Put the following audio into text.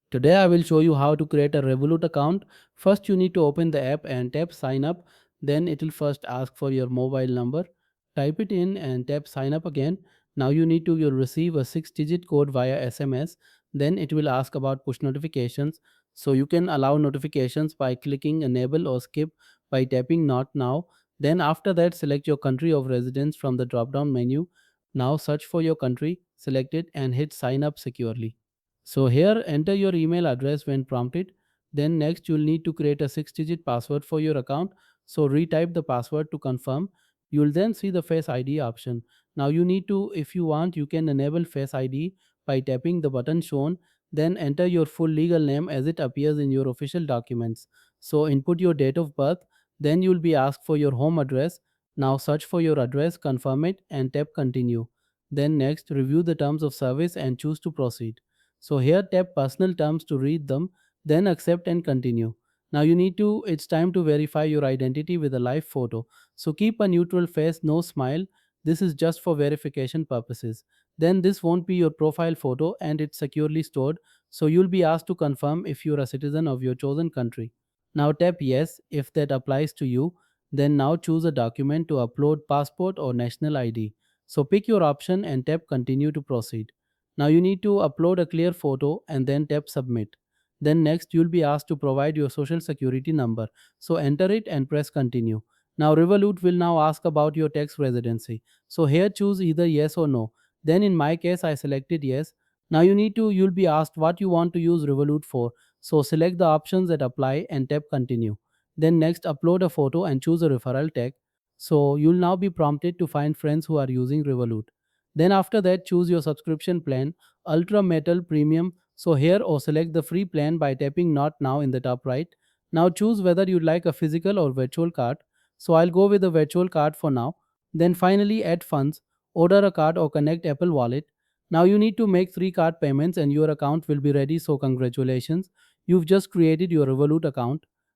Today I will show you how to create a Revolut account. First you need to open the app and tap sign up. Then it will first ask for your mobile number. Type it in and tap sign up again. Now you need to you'll receive a 6-digit code via SMS. Then it will ask about push notifications. So you can allow notifications by clicking enable or skip by tapping not now. Then after that select your country of residence from the drop down menu. Now search for your country, select it and hit sign up securely. So here enter your email address when prompted. Then next you'll need to create a 6-digit password for your account. So retype the password to confirm. You'll then see the Face ID option. Now you need to, if you want, you can enable Face ID by tapping the button shown. Then enter your full legal name as it appears in your official documents. So input your date of birth. Then you'll be asked for your home address. Now search for your address, confirm it and tap continue. Then next review the terms of service and choose to proceed. So here tap personal terms to read them, then accept and continue. Now it's time to verify your identity with a live photo. So keep a neutral face, no smile. This is just for verification purposes. Then this won't be your profile photo and it's securely stored. So you'll be asked to confirm if you're a citizen of your chosen country. Now tap yes if that applies to you. Then now choose a document to upload passport or national ID. So pick your option and tap continue to proceed. Now you need to upload a clear photo and then tap submit. Then next you'll be asked to provide your social security number. So enter it and press continue. Now Revolut will now ask about your tax residency. So here choose either yes or no. Then in my case I selected yes. Now you'll be asked what you want to use Revolut for. So select the options that apply and tap continue. Then next upload a photo and choose a referral tag. So you'll now be prompted to find friends who are using Revolut. Then after that choose your subscription plan, Ultra Metal Premium. So here or select the free plan by tapping not now in the top right. Now choose whether you'd like a physical or virtual card. So I'll go with the virtual card for now. Then finally add funds, order a card or connect Apple Wallet. Now you need to make 3 card payments and your account will be ready. So congratulations, you've just created your Revolut account.